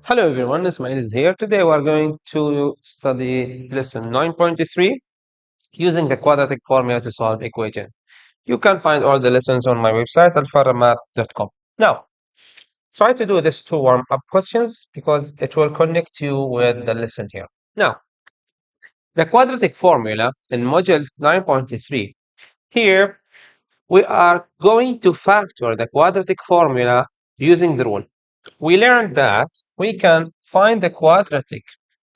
Hello everyone, Ismail is here. Today we are going to study lesson 9.3 using the quadratic formula to solve equation. You can find all the lessons on my website alfaramath.com. Now, try to do this two warm-up questions because it will connect you with the lesson here. Now, the quadratic formula in module 9.3. Here, we are going to factor the quadratic formula using the rule. We learned that we can find the quadratic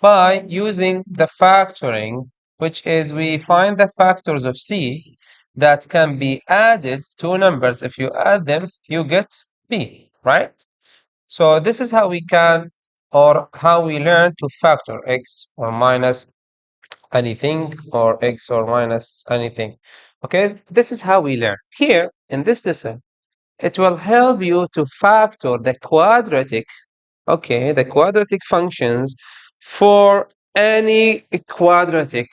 by using the factoring, which is we find the factors of c that can be added to numbers. If you add them, you get b, right? So this is how we can, or how we learn to factor x or minus anything, or x or minus anything. Okay, this is how we learn. Here in this lesson, it will help you to factor the quadratic. Okay, the quadratic functions for any quadratic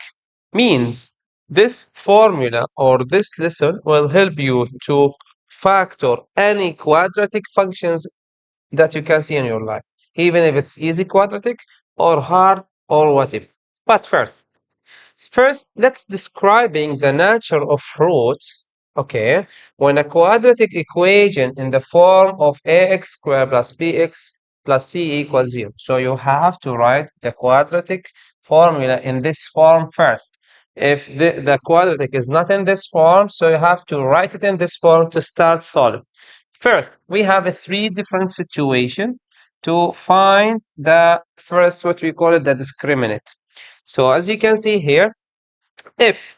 means. This formula or this lesson will help you to factor any quadratic functions that you can see in your life, even if it's easy quadratic or hard or whatever. But first, let's describing the nature of roots. Okay, when a quadratic equation in the form of ax squared plus bx plus c equals 0. So you have to write the quadratic formula in this form first. If the quadratic is not in this form, so you have to write it in this form to start solving. First, we have a three different situation to find the first, what we call it, the discriminant. So as you can see here, if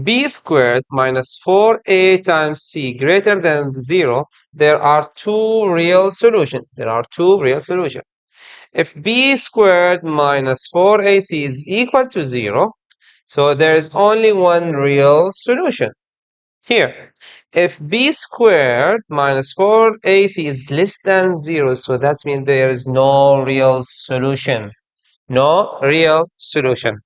b squared minus 4a times c greater than 0, there are two real solutions. There are two real solutions. If b squared minus 4ac is equal to 0, so there is only one real solution. Here, if b squared minus 4ac is less than 0, so that means there is no real solution. No real solution.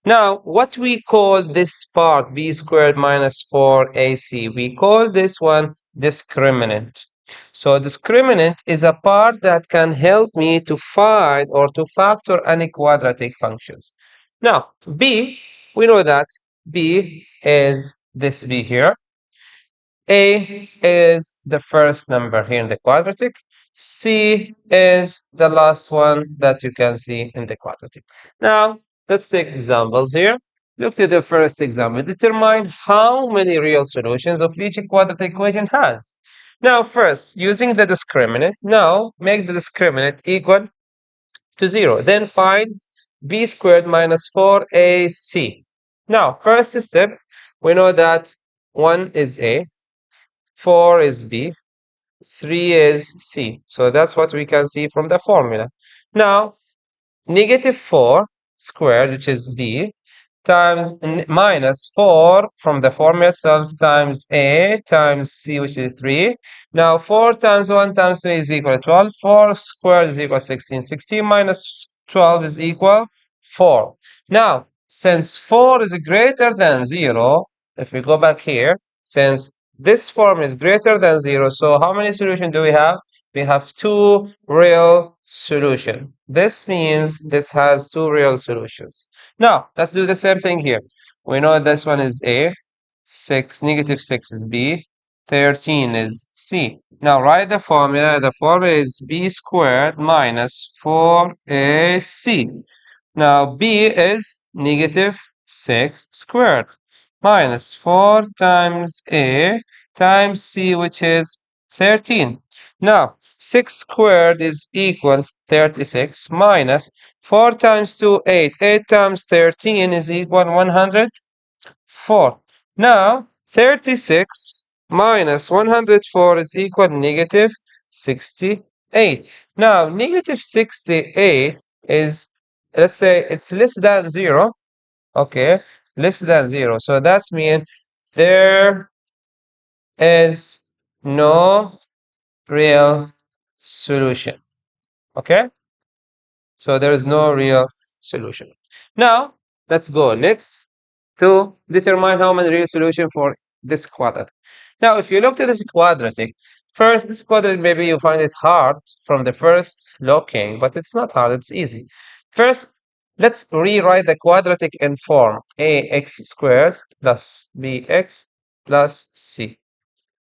Now, what we call this part, b squared minus 4ac, we call this one discriminant. So discriminant is a part that can help me to find or to factor any quadratic functions. Now, b, we know that b is this b here. A is the first number here in the quadratic. C is the last one that you can see in the quadratic. Now, let's take examples here. Look to the first example. Determine how many real solutions of each quadratic equation has. Now, first, using the discriminant, now make the discriminant equal to 0. Then find b squared minus 4ac. Now, first step, we know that 1 is a, 4 is b, 3 is c. So that's what we can see from the formula. Now, negative 4 squared, which is b, times minus 4 from the formula itself times a times c, which is 3. Now, 4 times 1 times 3 is equal to 12. 4 squared is equal to 16. 16 minus 12 is equal 4. Now, since 4 is greater than 0, if we go back here, since this form is greater than 0, so how many solutions do we have? We have two real solutions. This means this has two real solutions. Now, let's do the same thing here. We know this one is A, 6, negative 6 is B, 13 is C. Now, write the formula. The formula is B squared minus 4AC. Now, B is negative 6 squared minus 4 times A times C, which is 13. Now, 6 squared is equal 36 minus 4 times 2, 8. 8 times 13 is equal 104. Now, 36 minus 104 is equal negative 68. Now, negative 68 is, let's say, it's less than 0. Okay, less than 0. So that means there is no real solution. Okay, so there is no real solution. Now, let's go next to determine how many real solution for this quadratic. Now, if you look to this quadratic, first, this quadratic, maybe you find it hard from the first looking, but it's not hard, it's easy. First, let's rewrite the quadratic in form ax squared plus bx plus c.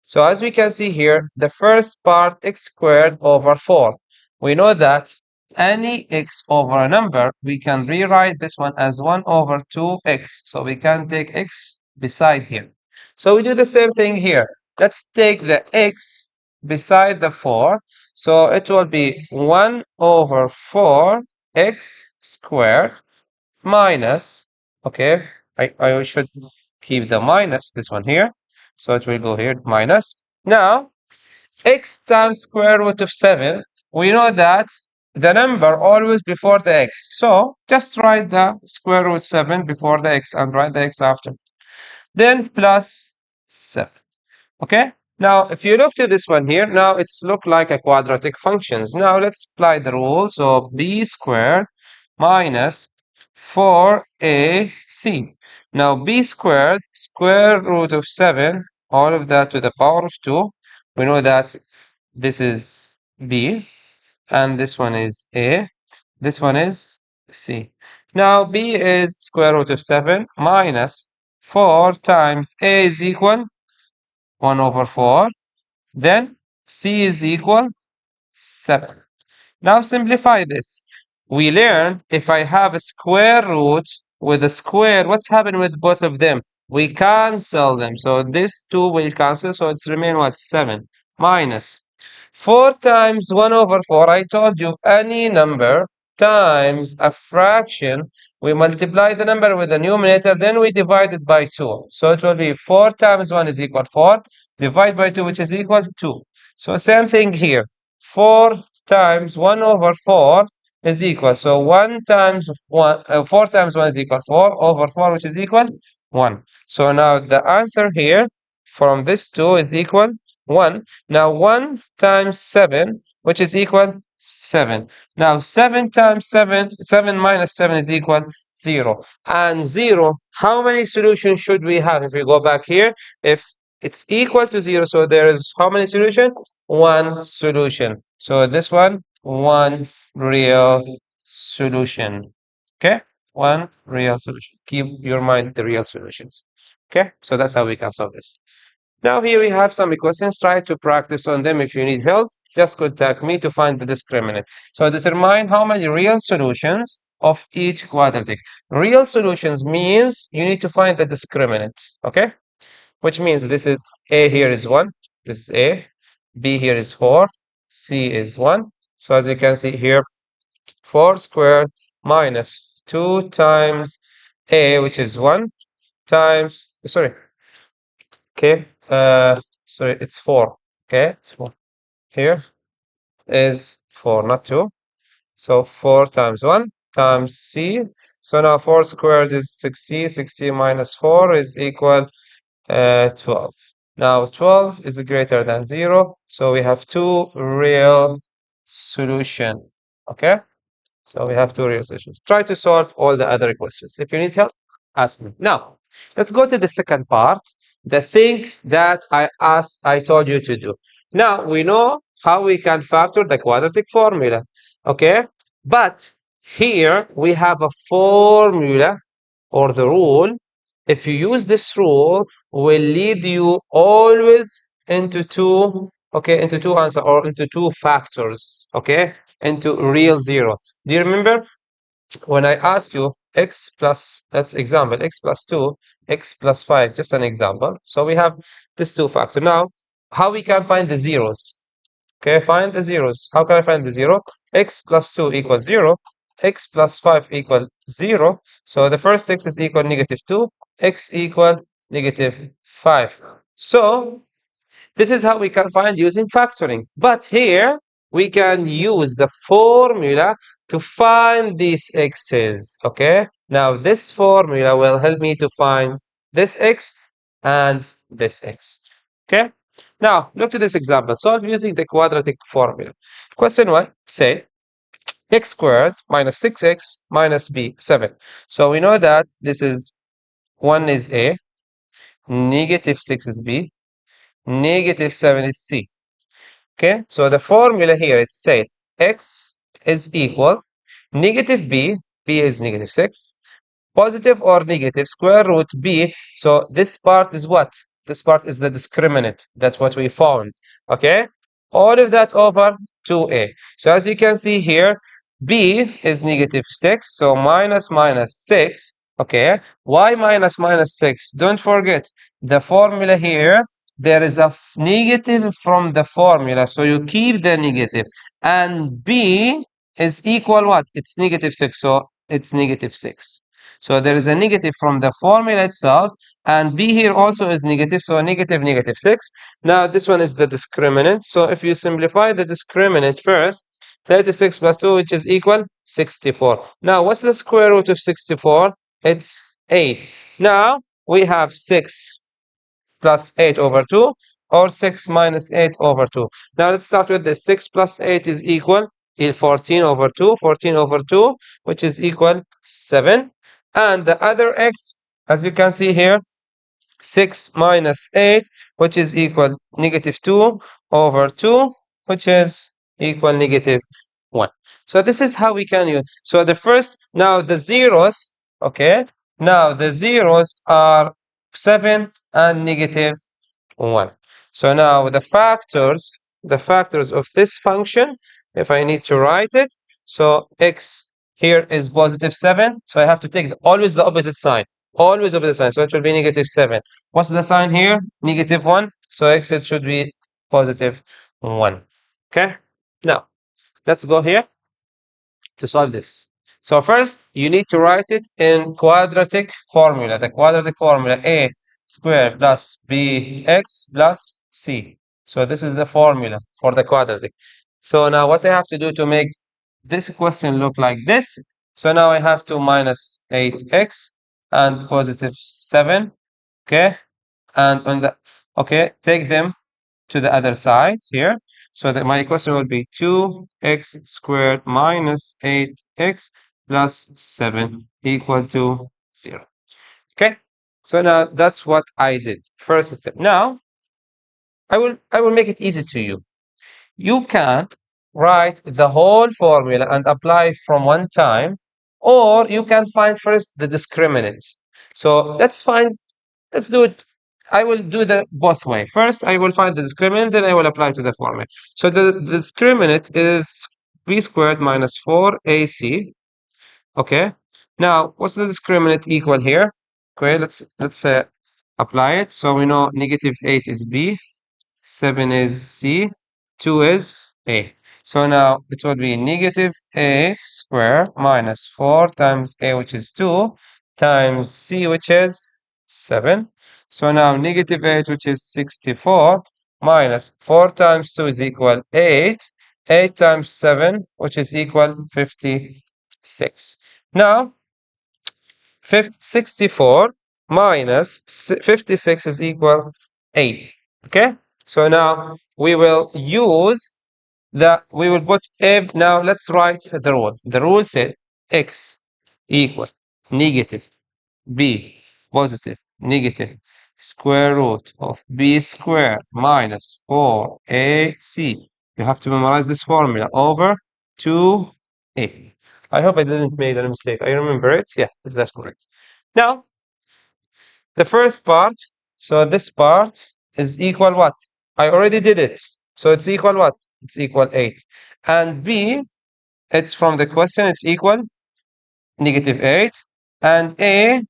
So as we can see here, the first part x squared over 4. We know that any x over a number, we can rewrite this one as 1 over 2x. So we can take x beside here. So we do the same thing here. Let's take the x beside the 4. So it will be 1 over 4x squared minus, okay, I should keep the minus, this one here. So it will go here, minus. Now, x times square root of 7, we know that the number always before the x. So just write the square root 7 before the x and write the x after. Then plus 7. Okay? Now, if you look to this one here, now it's look like a quadratic functions. Now let's apply the rule. So b squared minus 4ac. Now b squared, square root of 7, all of that to the power of 2. We know that this is b, and this one is a, this one is c. Now b is square root of 7 minus 4 times a is equal 1 over 4. Then c is equal 7. Now simplify this. We learned if I have a square root with a square, what's happened with both of them? We cancel them. So this 2 will cancel. So it's remain what? 7 minus 4 times 1 over 4. I told you any number times a fraction. We multiply the number with the numerator, then we divide it by 2. So it will be 4 times 1 is equal 4. Divide by 2, which is equal to 2. So same thing here. 4 times 1 over 4 is equal. So 1 times 1, 4 times 1 is equal 4 over 4, which is equal 1. So now the answer here from this 2 is equal 1. Now 1 times 7, which is equal 7. Now 7 times 7, 7 minus 7 is equal 0. And 0, how many solutions should we have? If we go back here, if it's equal to 0, so there is how many solutions? One solution. So this one real solution. Okay? One real solution. Keep your mind the real solutions. Okay? So that's how we can solve this. Now here we have some questions. Try to practice on them. If you need help, just contact me to find the discriminant. So determine how many real solutions of each quadratic. Real solutions means you need to find the discriminant. Okay? Which means this is a here is 1. This is a. B here is 4. C is 1. So as you can see here, 4 squared minus 2 times a, which is 1, times, sorry, okay, sorry, it's 4, okay, it's 4. Here is 4, not 2. So 4 times 1 times c. So now 4 squared is 6c. 6c minus 4 is equal 12. Now 12 is greater than 0. So we have two real solution. Okay? So we have two real solutions. Try to solve all the other questions. If you need help, ask me. Now, let's go to the second part. The things that I told you to do. Now, we know how we can factor the quadratic formula. Okay? But here we have a formula or the rule. If you use this rule, will lead you always into two, okay, into two answers or into two factors, okay, into real zero. Do you remember when I ask you x plus, that's example, x plus 2, x plus 5, just an example. So we have this two factor. Now, how we can find the zeros? Okay, find the zeros. How can I find the zero? X plus 2 equals 0. X plus 5 equal 0. So the first x is equal negative 2. X equal negative 5. So this is how we can find using factoring. But here we can use the formula to find these x's. Okay. Now this formula will help me to find this x and this x. Okay. Now look to this example. Solve using the quadratic formula. Question 1, say x squared minus 6x minus b, 7. So we know that this is 1 is a, negative 6 is B, negative 7 is C. Okay, so the formula here, it said x is equal negative b, b is negative 6, positive or negative square root b. So this part is what? This part is the discriminant. That's what we found. Okay, all of that over 2a. So as you can see here, b is negative 6, so minus minus 6. Okay, why minus minus 6? Don't forget the formula here. There is a negative from the formula, so you keep the negative. And b is equal what? It's negative 6, so it's negative 6. So there is a negative from the formula itself, and b here also is negative, so negative negative 6. Now this one is the discriminant. So if you simplify the discriminant first, 36 plus 2, which is equal 64. Now what's the square root of 64? It's 8. Now we have 6 plus 8 over 2, or 6 minus 8 over 2. Now let's start with this. 6 plus 8 is equal 14 over 2, 14 over 2, which is equal 7. And the other x, as you can see here, 6 minus 8, which is equal negative 2 over 2, which is equal negative 1. So this is how we can use. So the first, now the zeros, okay, now the zeros are 7 and negative 1. So now the factors of this function, if I need to write it, so x here is positive 7, so I have to take always the opposite sign. Always opposite sign, so it should be negative 7. What's the sign here? Negative 1, so x it should be positive 1. Okay? Now, let's go here to solve this. So first, you need to write it in quadratic formula. The quadratic formula, a squared plus bx plus c. So this is the formula for the quadratic. So now what I have to do to make this question look like this? So now I have to minus 8x and positive 7. Okay? And on the, okay, take them to the other side here. So that my equation will be 2x squared minus 8x plus 7 equal to 0. Okay, so now that's what I did. First step. Now I will make it easy to you. You can write the whole formula and apply from one time, or you can find first the discriminant. So let's do it. I will do the both way. First, I will find the discriminant, then I will apply to the formula. So the discriminant is b squared minus 4ac. Okay. Now, what's the discriminant equal here? Okay, let's apply it. So we know negative 8 is b, 7 is c, 2 is a. So now it would be negative 8 squared minus 4 times a, which is 2, times c, which is 7. So now negative 8, which is 64, minus 4 times 2 is equal 8. 8 times 7, which is equal 56. Now, 64 minus 56 is equal 8. Okay? So now we will use we will put f. Now let's write the rule. The rule said x equal negative b positive negative square root of b squared minus 4ac. You have to memorize this formula over 2a. I hope I didn't make a mistake. I remember it. Yeah, that's correct. Now, the first part, so this part is equal what? I already did it. So it's equal what? It's equal 8. And b, it's from the question, it's equal negative 8. And a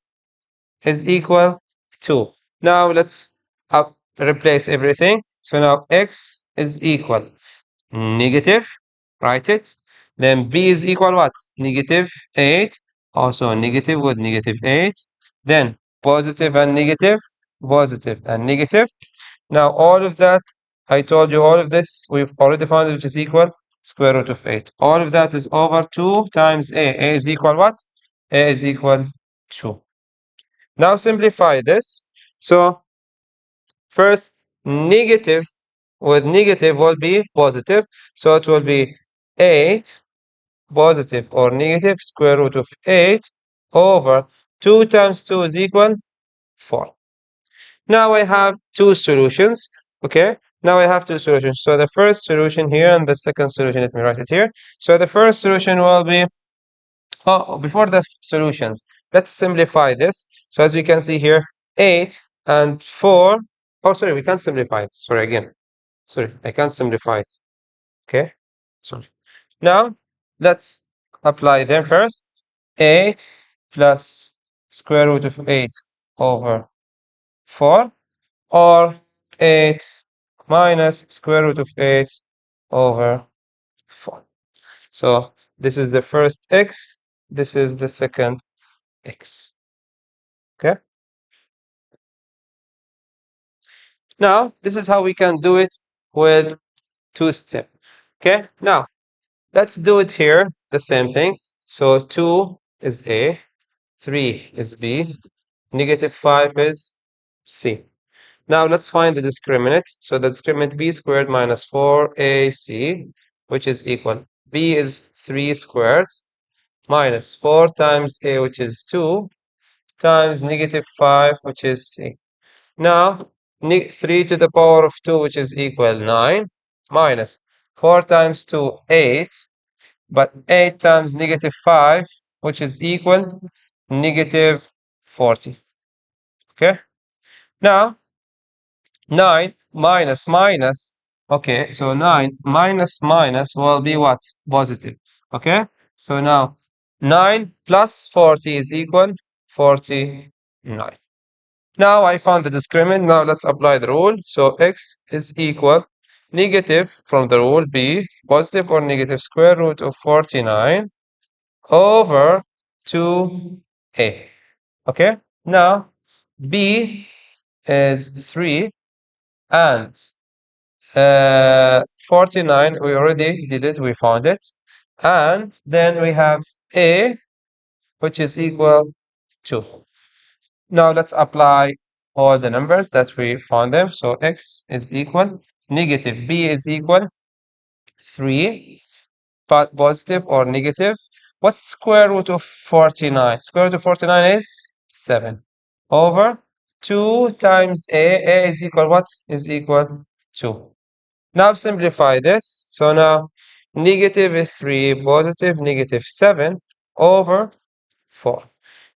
is equal 2. Now let's replace everything. So now x is equal negative, write it. Then b is equal what? Negative 8. Also negative with negative 8. Then positive and negative, positive and negative. Now all of that, I told you all of this, we've already found it, which is equal square root of 8. All of that is over 2 times a. A is equal what? A is equal 2. Now simplify this. So first, negative with negative will be positive. So it will be 8 positive or negative square root of 8 over 2 times 2 is equal 4. Now I have two solutions. Okay, now I have two solutions. So the first solution here and the second solution, let me write it here. So the first solution will be, oh, before the solutions, let's simplify this. So as we can see here, 8 and 4. Oh, sorry, we can't simplify it. Sorry, again. Sorry, I can't simplify it. Okay, sorry. Now, let's apply them first. 8 plus square root of 8 over 4, or 8 minus square root of 8 over 4. So this is the first x, this is the second x. Okay. Now, this is how we can do it with two step. Okay. Now, let's do it here, the same thing. So 2 is A, 3 is B, negative 5 is C. Now let's find the discriminant. So the discriminant b squared minus 4ac, which is equal. B is 3 squared minus 4 times a, which is 2, times negative 5, which is c. Now, 3 to the power of 2, which is equal 9, minus 4 times 2, 8, but 8 times negative 5, which is equal negative 40. Okay? Now, 9 minus minus. Okay, so 9 minus minus will be what? Positive. Okay, so now 9 plus 40 is equal 49. Now I found the discriminant. Now let's apply the rule. So x is equal negative from the rule b, positive or negative square root of 49 over 2a. Okay, now b is 3 and 49, we already did it, we found it. And then we have a, which is equal to. Now let's apply all the numbers that we found them. So x is equal, negative, b is equal 3, but positive or negative. What's square root of 49? Square root of 49 is 7 over 2 times a. A is equal what? Is equal 2. Now simplify this. So now negative 3, positive negative 7 over 4.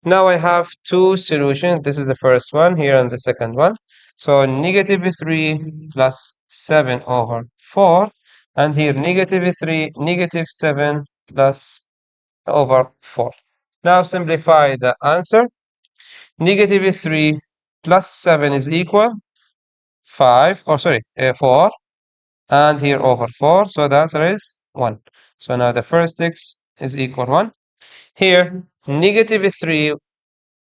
Now I have two solutions. This is the first one here and the second one. So negative 3 plus 7 over 4. And here negative 3, negative 7 plus over 4. Now simplify the answer. Negative 3 plus 7 is equal 5, or sorry, 4. And here over 4, so the answer is 1. So now the first x is equal 1. Here, negative 3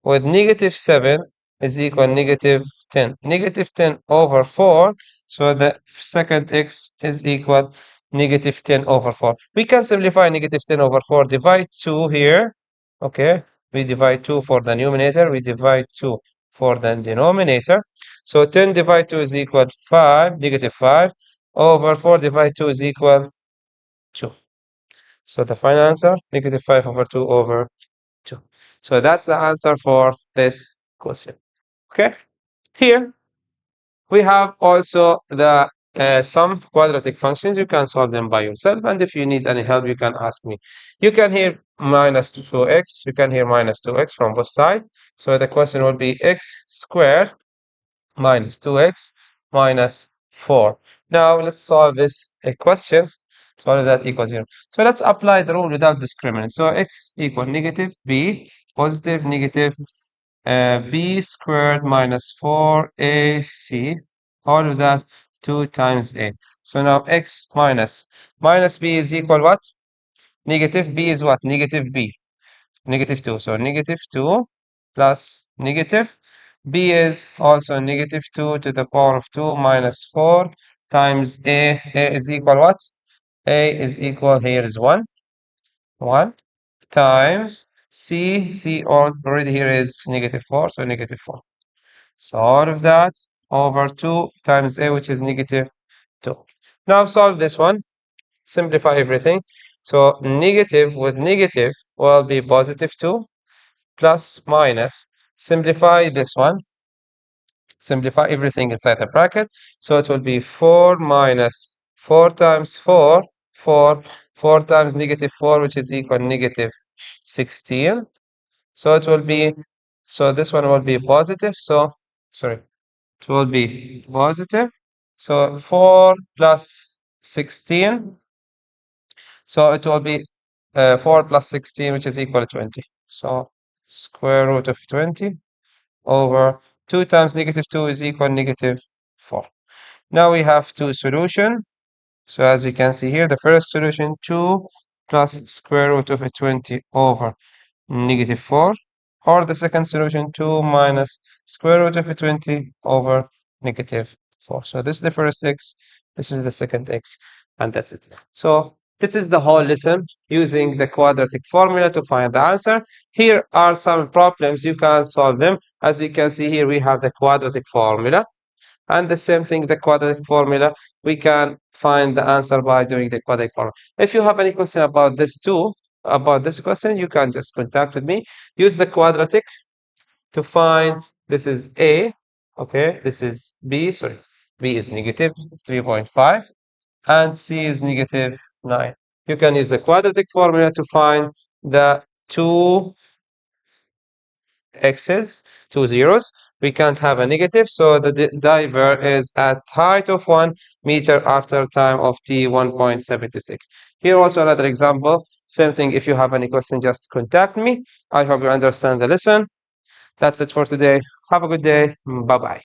with negative 7 is equal negative 10. Negative 10 over 4, so the second x is equal negative 10 over 4. We can simplify negative 10 over 4, divide 2 here. Okay, we divide 2 for the numerator, we divide 2 for the denominator. So 10 divided 2 is equal 5, negative 5 over 4 divided 2 is equal 2. So the final answer, negative 5 over 2 over 2. So that's the answer for this question. Okay, here we have also the some quadratic functions. You can solve them by yourself, and if you need any help, you can ask me. You can hear minus 2x, you can hear minus 2x from both sides. So the question will be x squared minus 2x minus 4. Now let's solve this equation. Solve that equals 0. So let's apply the rule without discriminant. So x equal negative b, positive negative b squared minus 4ac, all of that 2 times a. So now x minus b is equal what? Negative b is what? Negative b. Negative 2. So negative 2 plus negative. B is also negative 2 to the power of 2 minus 4 times a. A is equal what? A is equal, here is 1. 1 times c. C already here is negative 4, so negative 4. So all of that over 2 times a, which is negative 2. Now solve this one. Simplify everything. So negative with negative will be positive 2 plus minus. Simplify this one. simplify everything inside the bracket. So it will be 4 minus 4 times 4, 4, 4 times negative 4, which is equal negative 16. So it will be, so this one will be positive. So, sorry, it will be positive. So 4 plus 16. So it will be 4 plus 16, which is equal to 20. So square root of 20 over 2 times negative 2 is equal to negative 4. Now we have two solutions. So as you can see here, the first solution 2 plus square root of 20 over negative 4, or the second solution 2 minus square root of 20 over negative 4. So this is the first x, this is the second x, and that's it. So this is the whole lesson using the quadratic formula to find the answer. Here are some problems, you can solve them. As you can see here, we have the quadratic formula. And the same thing, the quadratic formula, we can find the answer by doing the quadratic formula. If you have any question about this too, about this question, you can just contact with me. Use the quadratic to find, this is A, okay, this is B, sorry, B is negative 3.5, and C is negative 9. You can use the quadratic formula to find the two x's, two zeros. We can't have a negative, so the diver is at height of 1 meter after time of t 1.76. Here also another example. Same thing, if you have any question, just contact me. I hope you understand the lesson. That's it for today. Have a good day. Bye-bye.